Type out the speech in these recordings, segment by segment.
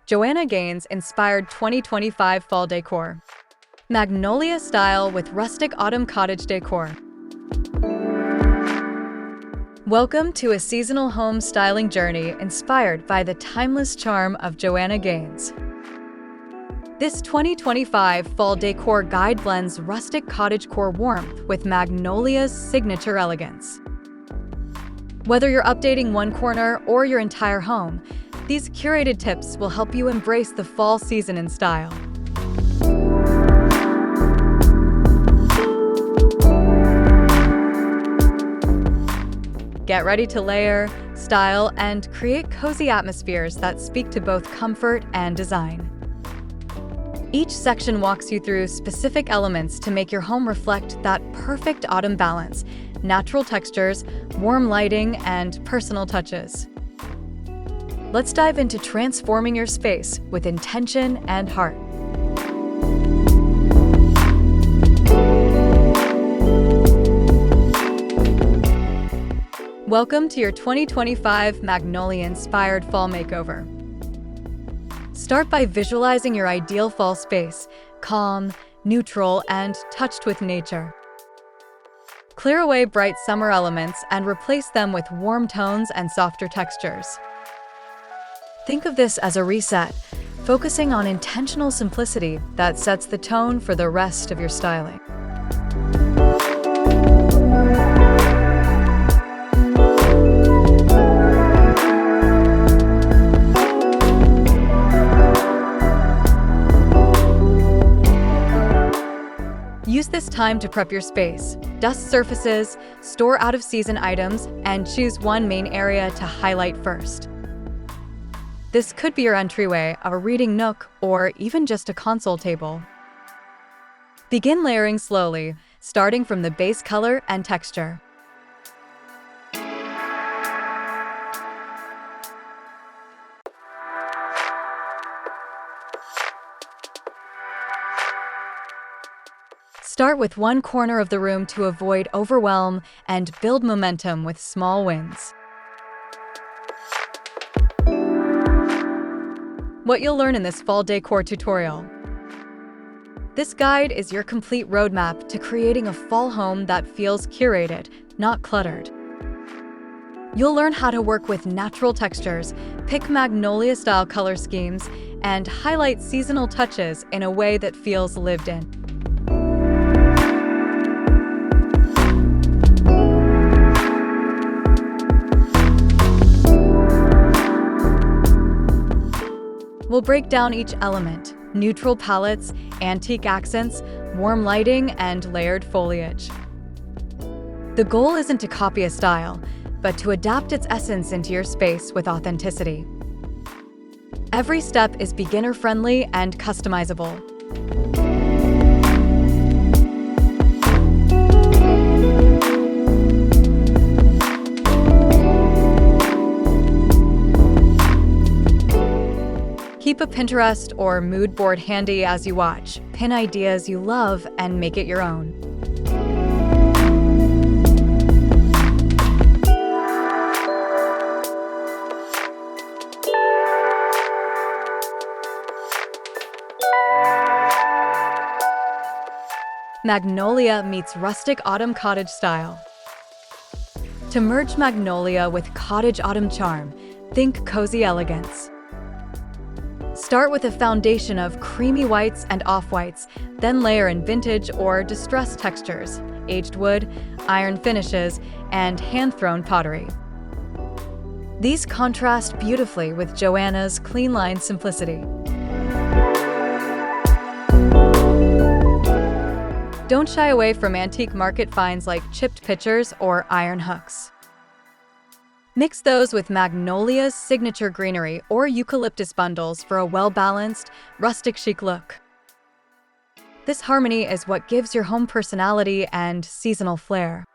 Joanna Gaines-inspired 2025 fall decor. Magnolia style with rustic autumn cottage decor. Welcome to a seasonal home styling journey inspired by the timeless charm of Joanna Gaines. This 2025 fall decor guide blends rustic cottagecore warmth with Magnolia's signature elegance. Whether you're updating one corner or your entire home, these curated tips will help you embrace the fall season in style. Get ready to layer, style, and create cozy atmospheres that speak to both comfort and design. Each section walks you through specific elements to make your home reflect that perfect autumn balance: natural textures, warm lighting, and personal touches. Let's dive into transforming your space with intention and heart. Welcome to your 2025 Magnolia-Inspired Fall Makeover. Start by visualizing your ideal fall space: calm, neutral, and touched with nature. Clear away bright summer elements and replace them with warm tones and softer textures. Think of this as a reset, focusing on intentional simplicity that sets the tone for the rest of your styling. Use this time to prep your space, dust surfaces, store out-of-season items, and choose one main area to highlight first. This could be your entryway, a reading nook, or even just a console table. Begin layering slowly, starting from the base color and texture. Start with one corner of the room to avoid overwhelm and build momentum with small wins. What you'll learn in this fall decor tutorial. This guide is your complete roadmap to creating a fall home that feels curated, not cluttered. You'll learn how to work with natural textures, pick Magnolia-style color schemes, and highlight seasonal touches in a way that feels lived in. We'll break down each element: neutral palettes, antique accents, warm lighting, and layered foliage. The goal isn't to copy a style, but to adapt its essence into your space with authenticity. Every step is beginner-friendly and customizable. Keep a Pinterest or mood board handy as you watch. Pin ideas you love and make it your own. Magnolia meets rustic autumn cottage style. To merge Magnolia with cottage autumn charm, think cozy elegance. Start with a foundation of creamy whites and off-whites, then layer in vintage or distressed textures, aged wood, iron finishes, and hand-thrown pottery. These contrast beautifully with Joanna's clean-line simplicity. Don't shy away from antique market finds like chipped pitchers or iron hooks. Mix those with Magnolia's signature greenery or eucalyptus bundles for a well-balanced, rustic chic look. This harmony is what gives your home personality and seasonal flair.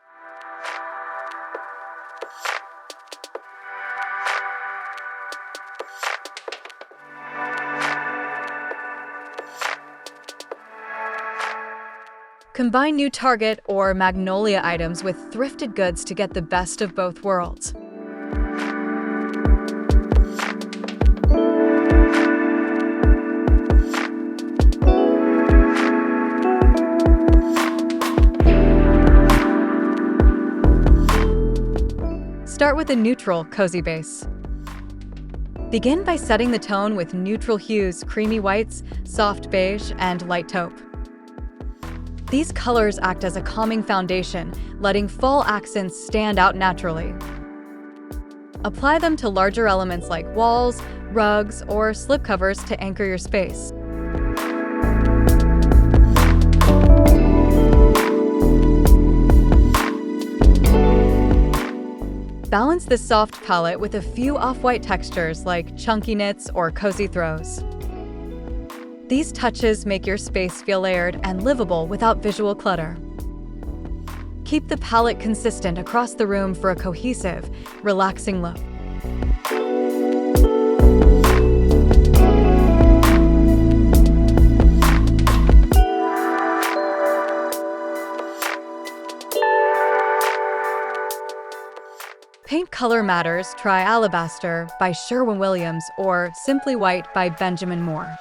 Combine new Target or Magnolia items with thrifted goods to get the best of both worlds. Start with a neutral, cozy base. Begin by setting the tone with neutral hues, creamy whites, soft beige, and light taupe. These colors act as a calming foundation, letting fall accents stand out naturally. Apply them to larger elements like walls, rugs, or slipcovers to anchor your space. Balance this soft palette with a few off-white textures like chunky knits or cozy throws. These touches make your space feel layered and livable without visual clutter. Keep the palette consistent across the room for a cohesive, relaxing look. Paint Color Matters, try Alabaster by Sherwin-Williams or Simply White by Benjamin Moore.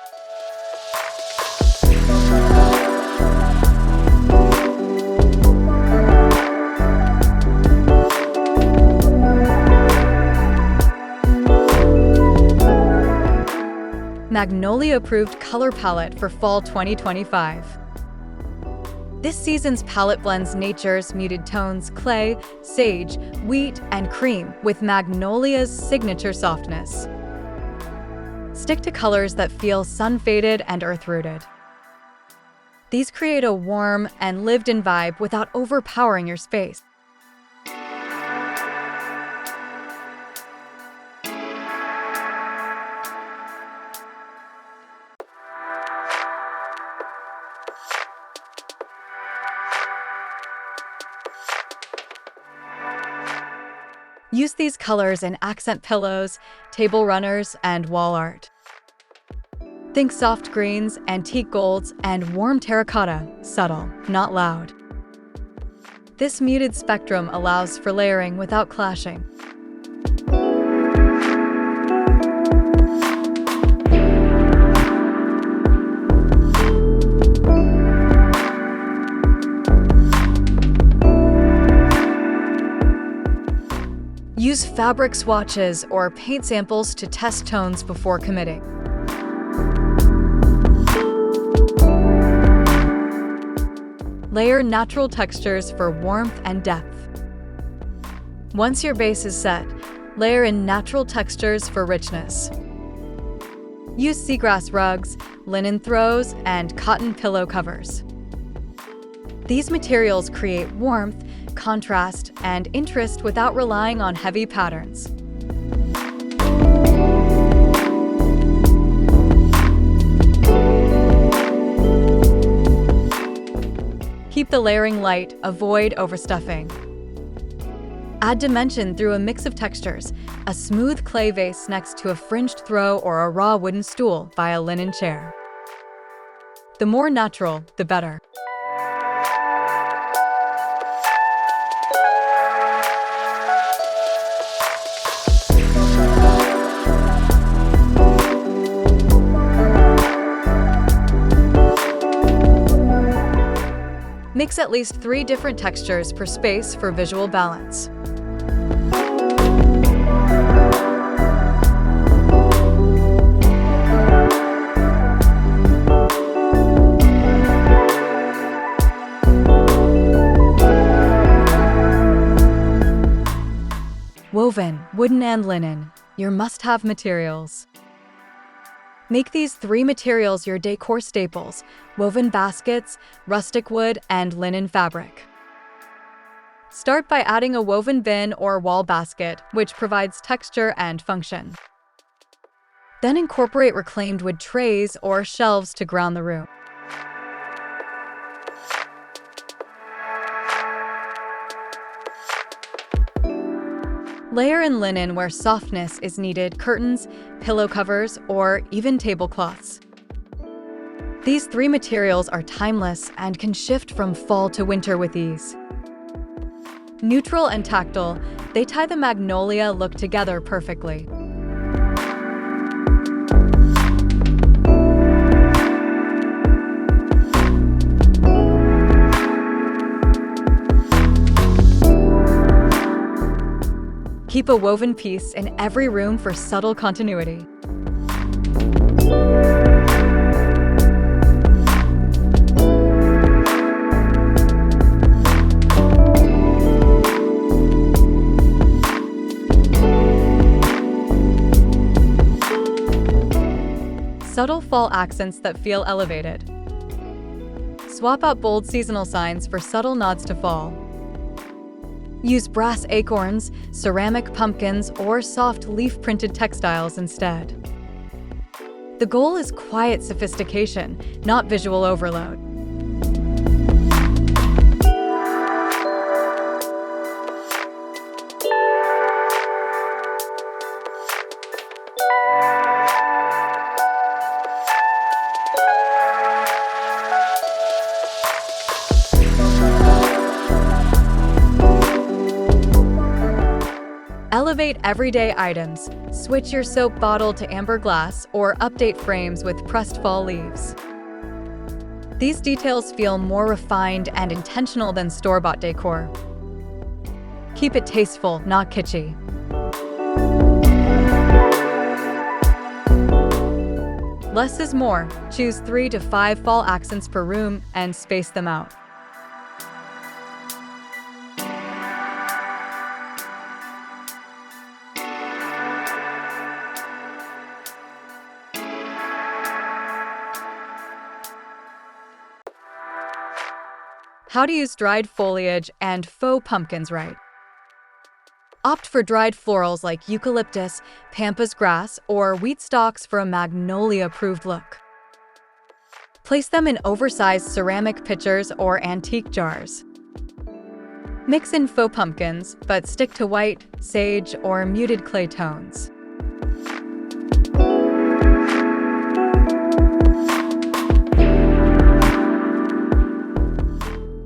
Magnolia-Approved color palette for Fall 2025. This season's palette blends nature's muted tones, clay, sage, wheat, and cream with Magnolia's signature softness. Stick to colors that feel sun-faded and earth-rooted. These create a warm and lived-in vibe without overpowering your space. Use these colors in accent pillows, table runners, and wall art. Think soft greens, antique golds, and warm terracotta, subtle, not loud. This muted spectrum allows for layering without clashing. Use fabric swatches or paint samples to test tones before committing. Layer natural textures for warmth and depth. Once your base is set, layer in natural textures for richness. Use seagrass rugs, linen throws, and cotton pillow covers. These materials create warmth, contrast, and interest without relying on heavy patterns. Keep the layering light, avoid overstuffing. Add dimension through a mix of textures, a smooth clay vase next to a fringed throw or a raw wooden stool by a linen chair. The more natural, the better. Mix at least 3 different textures per space for visual balance. Woven, wooden, and linen, your must-have materials. Make these 3 materials your decor staples: woven baskets, rustic wood, and linen fabric. Start by adding a woven bin or wall basket, which provides texture and function. Then incorporate reclaimed wood trays or shelves to ground the room. Layer in linen where softness is needed: curtains, pillow covers, or even tablecloths. These 3 materials are timeless and can shift from fall to winter with ease. Neutral and tactile, they tie the Magnolia look together perfectly. Keep a woven piece in every room for subtle continuity. Subtle fall accents that feel elevated. Swap out bold seasonal signs for subtle nods to fall. Use brass acorns, ceramic pumpkins, or soft leaf-printed textiles instead. The goal is quiet sophistication, not visual overload. Elevate everyday items, switch your soap bottle to amber glass, or update frames with pressed fall leaves. These details feel more refined and intentional than store-bought decor. Keep it tasteful, not kitschy. Less is more. Choose 3 to 5 fall accents per room and space them out. How to use dried foliage and faux pumpkins right. Opt for dried florals like eucalyptus, pampas grass, or wheat stalks for a Magnolia-Approved look. Place them in oversized ceramic pitchers or antique jars. Mix in faux pumpkins, but stick to white, sage, or muted clay tones.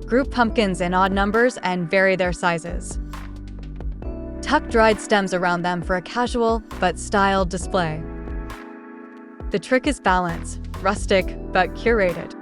Group pumpkins in odd numbers and vary their sizes. Tuck dried stems around them for a casual but styled display. The trick is balance, rustic but curated.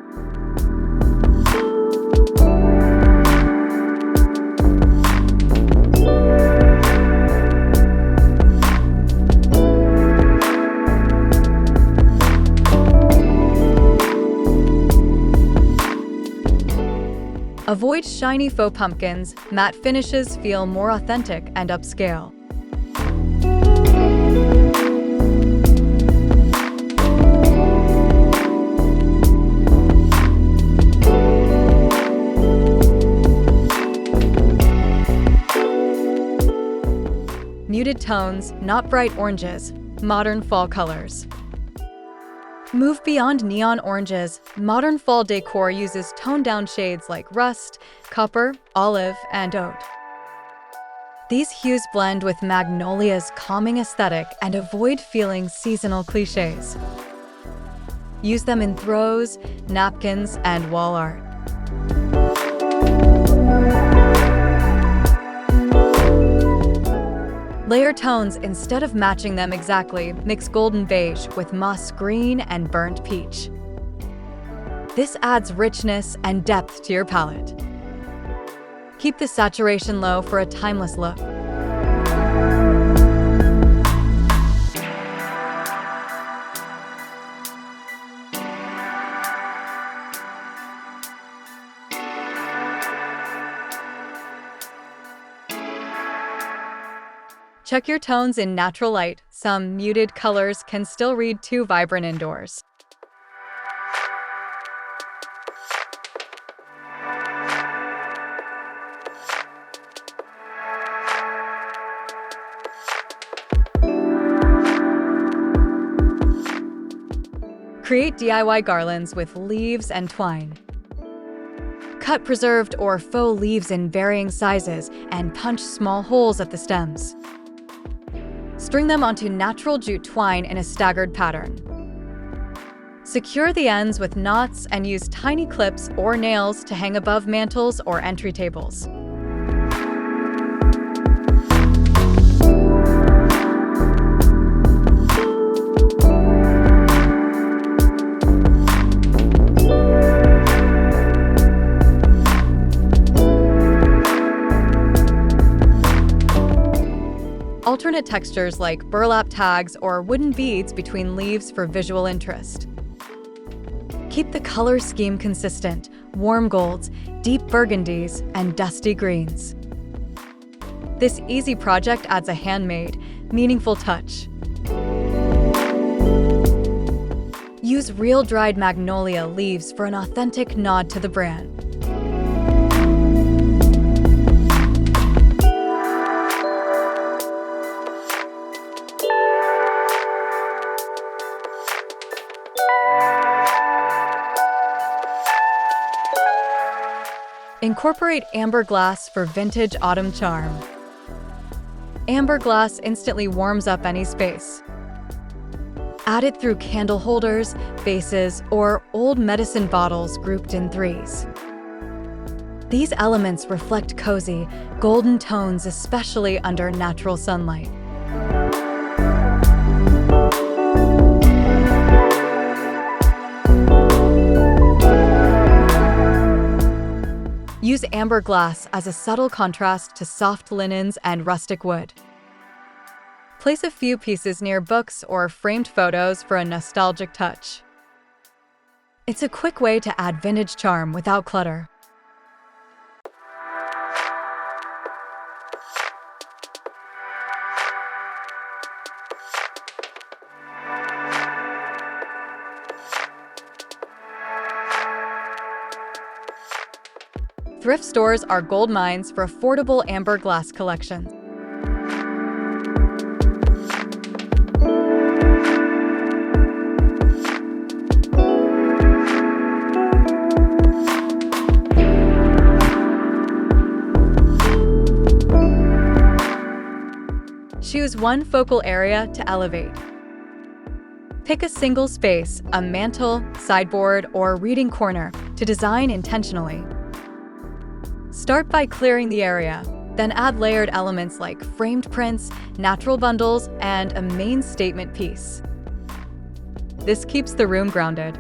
Avoid shiny faux pumpkins. Matte finishes feel more authentic and upscale. Muted tones, not bright oranges, modern fall colors. Move beyond neon oranges. Modern fall decor uses toned-down shades like rust, copper, olive, and oat. These hues blend with Magnolia's calming aesthetic and avoid feeling seasonal cliches. Use them in throws, napkins, and wall art. Layer tones instead of matching them exactly. Mix golden beige with moss green and burnt peach. This adds richness and depth to your palette. Keep the saturation low for a timeless look. Check your tones in natural light. Some muted colors can still read too vibrant indoors. Create DIY garlands with leaves and twine. Cut preserved or faux leaves in varying sizes and punch small holes at the stems. String them onto natural jute twine in a staggered pattern. Secure the ends with knots and use tiny clips or nails to hang above mantels or entry tables. alternate textures like burlap tags or wooden beads between leaves for visual interest. Keep the color scheme consistent: warm golds, deep burgundies, and dusty greens. This easy project adds a handmade, meaningful touch. Use real dried magnolia leaves for an authentic nod to the brand. Incorporate amber glass for vintage autumn charm. Amber glass instantly warms up any space. Add it through candle holders, vases, or old medicine bottles grouped in threes. These elements reflect cozy, golden tones, especially under natural sunlight. Use amber glass as a subtle contrast to soft linens and rustic wood. Place a few pieces near books or framed photos for a nostalgic touch. It's a quick way to add vintage charm without clutter. Thrift stores are gold mines for affordable amber glass collections. Choose one focal area to elevate. Pick a single space, a mantel, sideboard, or reading corner, to design intentionally. Start by clearing the area, then add layered elements like framed prints, natural bundles, and a main statement piece. This keeps the room grounded.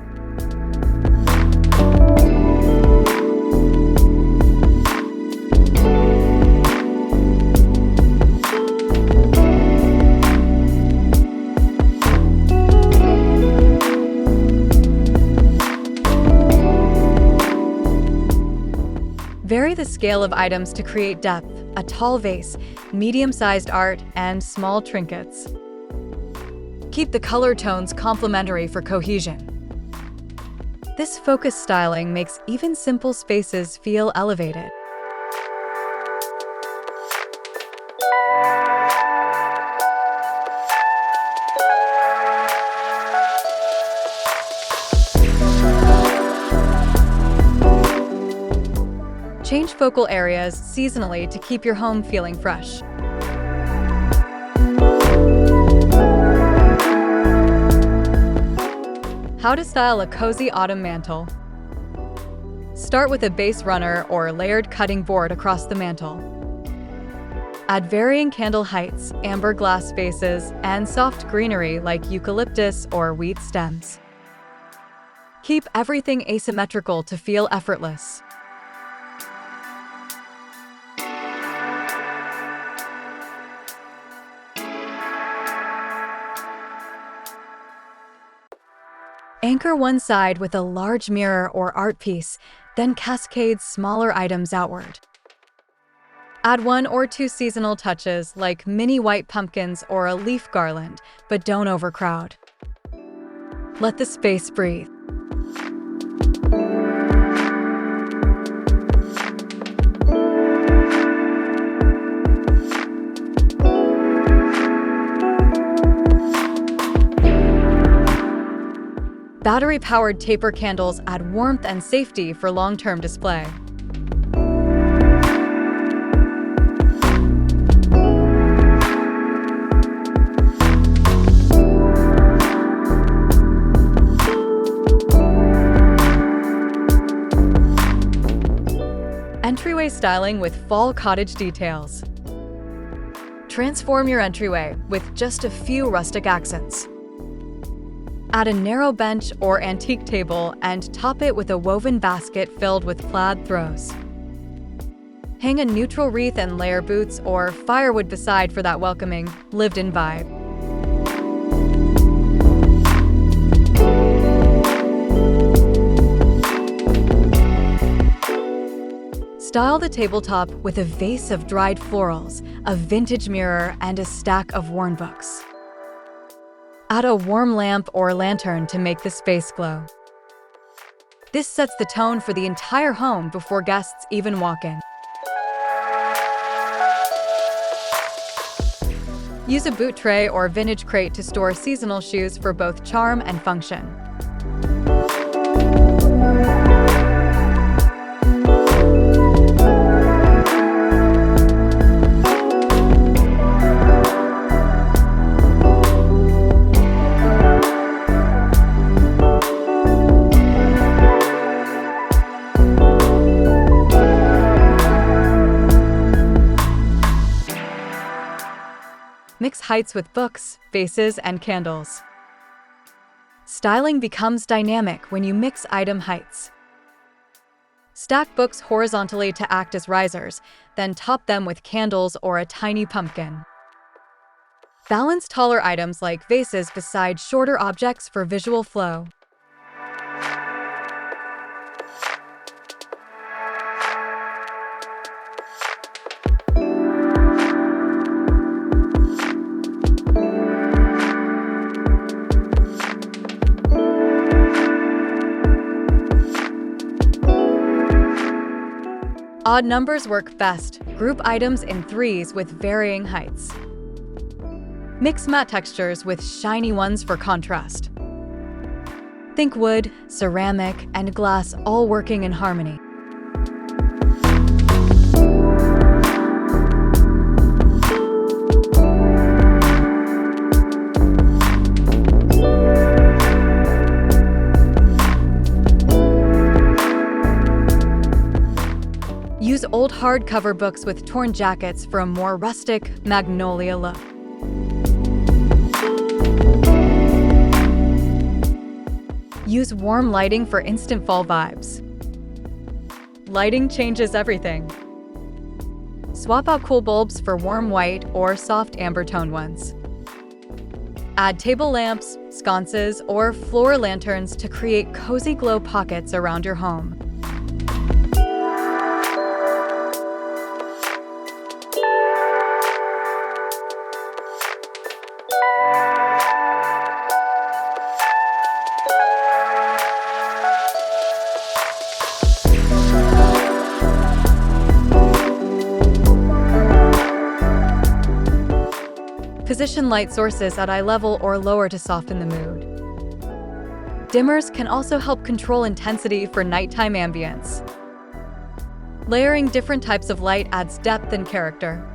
Vary the scale of items to create depth: a tall vase, medium-sized art, and small trinkets. Keep the color tones complementary for cohesion. This focused styling makes even simple spaces feel elevated. Change focal areas seasonally to keep your home feeling fresh. How to style a cozy autumn mantel. Start with a base runner or layered cutting board across the mantel. Add varying candle heights, amber glass vases, and soft greenery like eucalyptus or wheat stems. Keep everything asymmetrical to feel effortless. Anchor one side with a large mirror or art piece, then cascade smaller items outward. Add 1 or 2 seasonal touches like mini white pumpkins or a leaf garland, but don't overcrowd. Let the space breathe. Battery-powered taper candles add warmth and safety for long-term display. Entryway styling with fall cottage details. Transform your entryway with just a few rustic accents. Add a narrow bench or antique table and top it with a woven basket filled with plaid throws. Hang a neutral wreath and layer boots or firewood beside for that welcoming, lived-in vibe. Style the tabletop with a vase of dried florals, a vintage mirror, and a stack of worn books. Add a warm lamp or lantern to make the space glow. This sets the tone for the entire home before guests even walk in. Use a boot tray or vintage crate to store seasonal shoes for both charm and function. Mix heights with books, vases, and candles. Styling becomes dynamic when you mix item heights. Stack books horizontally to act as risers, then top them with candles or a tiny pumpkin. Balance taller items like vases beside shorter objects for visual flow. Odd numbers work best. Group items in threes with varying heights. Mix matte textures with shiny ones for contrast. Think wood, ceramic, and glass all working in harmony. Use old hardcover books with torn jackets for a more rustic, Magnolia look. Use warm lighting for instant fall vibes. Lighting changes everything. Swap out cool bulbs for warm white or soft amber tone ones. Add table lamps, sconces, or floor lanterns to create cozy glow pockets around your home. Position light sources at eye level or lower to soften the mood. Dimmers can also help control intensity for nighttime ambience. Layering different types of light adds depth and character.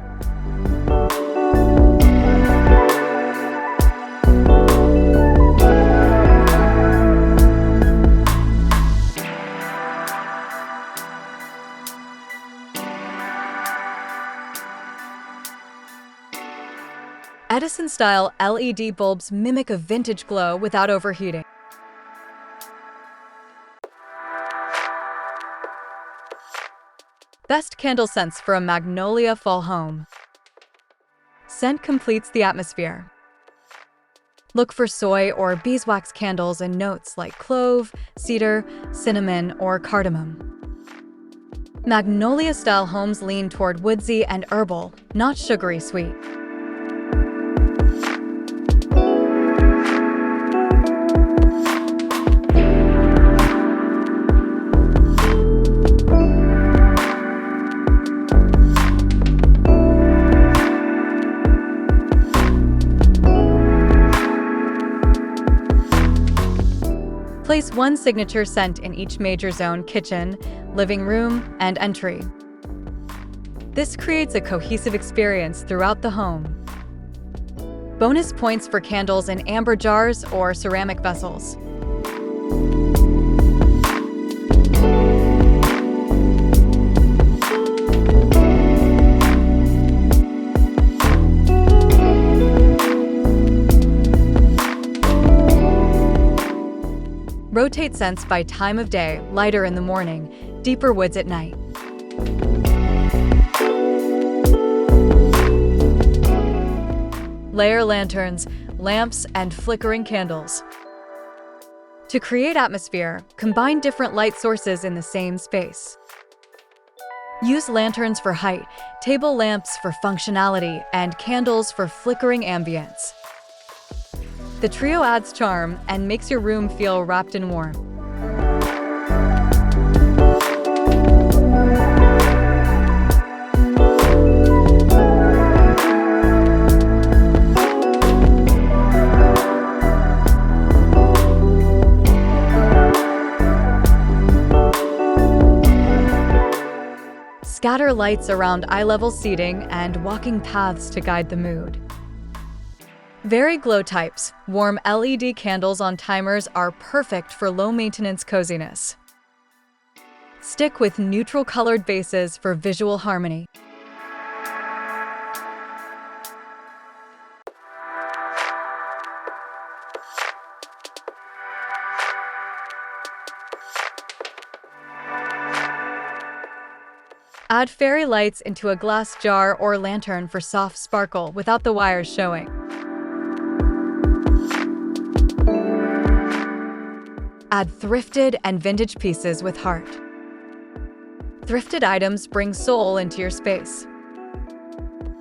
Edison-style LED bulbs mimic a vintage glow without overheating. Best candle scents for a Magnolia fall home. Scent completes the atmosphere. Look for soy or beeswax candles in notes like clove, cedar, cinnamon, or cardamom. Magnolia-style homes lean toward woodsy and herbal, not sugary sweet. Place one signature scent in each major zone: kitchen, living room, and entry. This creates a cohesive experience throughout the home. Bonus points for candles in amber jars or ceramic vessels. Rotate scents by time of day, lighter in the morning, deeper woods at night. Layer lanterns, lamps, and flickering candles. To create atmosphere, combine different light sources in the same space. Use lanterns for height, table lamps for functionality, and candles for flickering ambience. The trio adds charm and makes your room feel wrapped in warmth. Scatter lights around eye-level seating and walking paths to guide the mood. Vary glow types. Warm LED candles on timers are perfect for low-maintenance coziness. Stick with neutral-colored bases for visual harmony. Add fairy lights into a glass jar or lantern for soft sparkle without the wires showing. Add thrifted and vintage pieces with heart. Thrifted items bring soul into your space.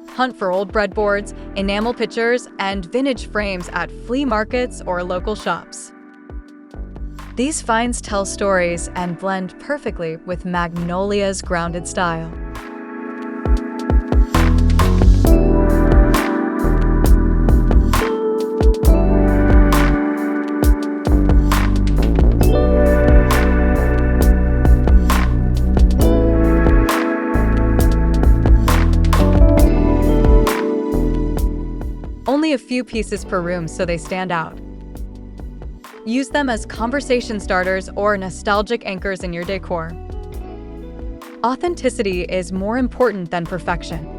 Hunt for old breadboards, enamel pictures, and vintage frames at flea markets or local shops. These finds tell stories and blend perfectly with Magnolia's grounded style. Only a few pieces per room so they stand out. Use them as conversation starters or nostalgic anchors in your decor. Authenticity is more important than perfection.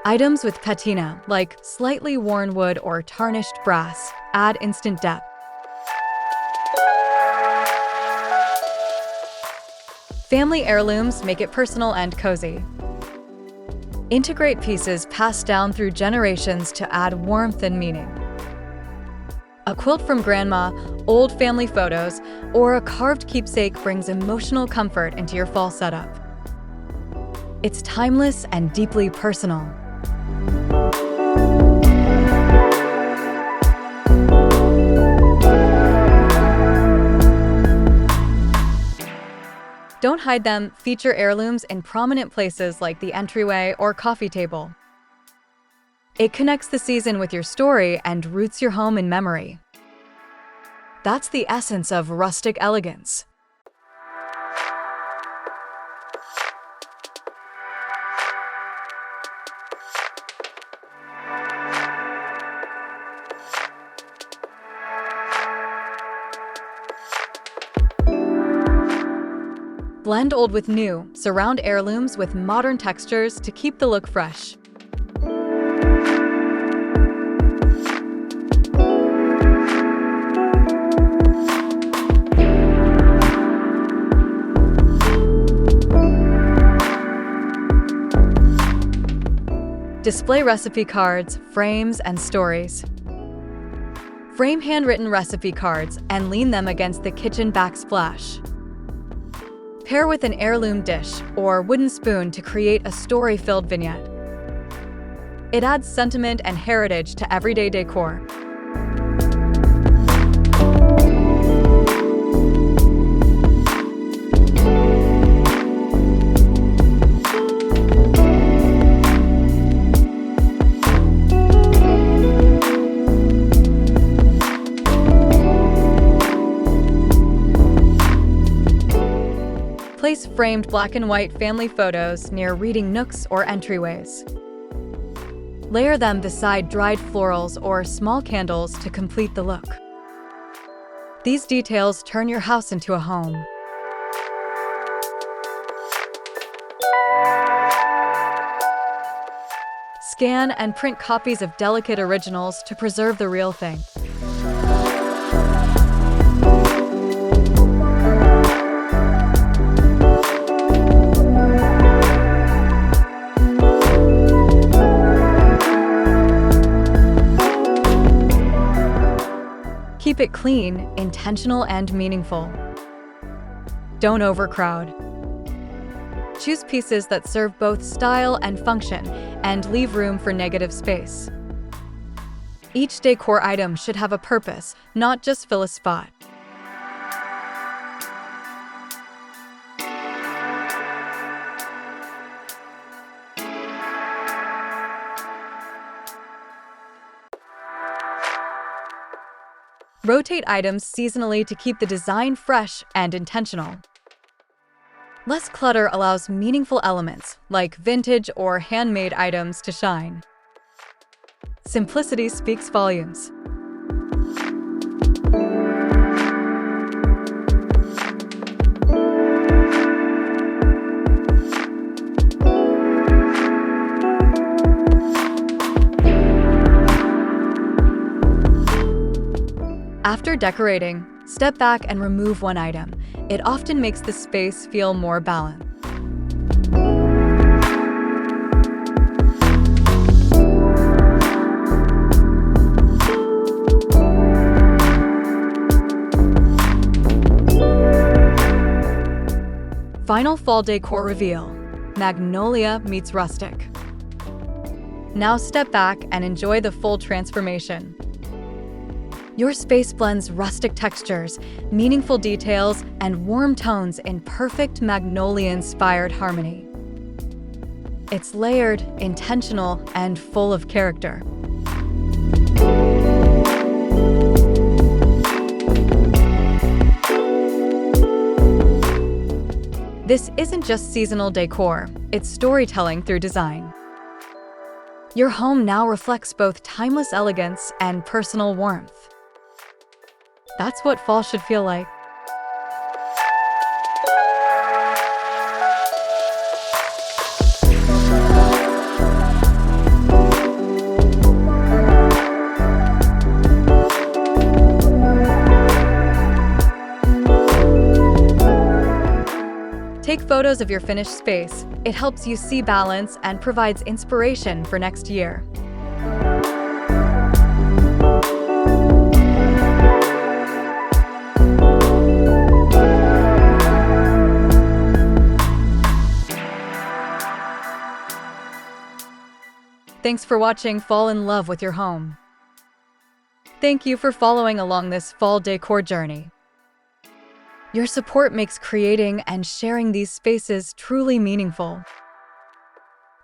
Items with patina, like slightly worn wood or tarnished brass, add instant depth. Family heirlooms make it personal and cozy. Integrate pieces passed down through generations to add warmth and meaning. A quilt from grandma, old family photos, or a carved keepsake brings emotional comfort into your fall setup. It's timeless and deeply personal. Don't hide them, feature heirlooms in prominent places like the entryway or coffee table. It connects the season with your story and roots your home in memory. That's the essence of rustic elegance. Blend old with new, surround heirlooms with modern textures to keep the look fresh. Display recipe cards, frames, and stories. Frame handwritten recipe cards and lean them against the kitchen backsplash. Pair with an heirloom dish or wooden spoon to create a story-filled vignette. It adds sentiment and heritage to everyday decor. Place framed black and white family photos near reading nooks or entryways. Layer them beside dried florals or small candles to complete the look. These details turn your house into a home. Scan and print copies of delicate originals to preserve the real thing. Keep it clean, intentional, and meaningful. Don't overcrowd. Choose pieces that serve both style and function, and leave room for negative space. Each decor item should have a purpose, not just fill a spot. Rotate items seasonally to keep the design fresh and intentional. Less clutter allows meaningful elements, like vintage or handmade items, to shine. Simplicity speaks volumes. After decorating, step back and remove one item. It often makes the space feel more balanced. Final fall decor reveal: Magnolia meets Rustic. Now step back and enjoy the full transformation. Your space blends rustic textures, meaningful details, and warm tones in perfect Magnolia-inspired harmony. It's layered, intentional, and full of character. This isn't just seasonal decor, it's storytelling through design. Your home now reflects both timeless elegance and personal warmth. That's what fall should feel like. Take photos of your finished space. It helps you see balance and provides inspiration for next year. Thanks for watching Fall in Love with Your Home. Thank you for following along this fall decor journey. Your support makes creating and sharing these spaces truly meaningful.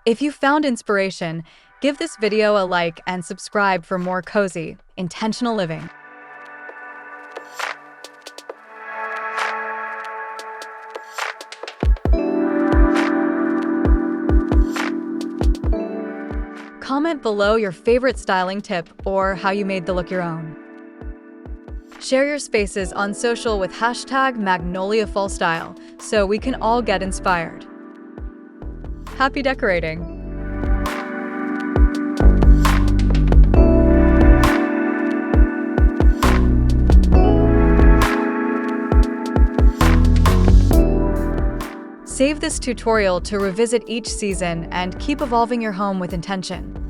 If you found inspiration, give this video a like and subscribe for more cozy, intentional living. Comment below your favorite styling tip or how you made the look your own. Share your spaces on social with #MagnoliaFallStyle so we can all get inspired. Happy decorating! Save this tutorial to revisit each season and keep evolving your home with intention.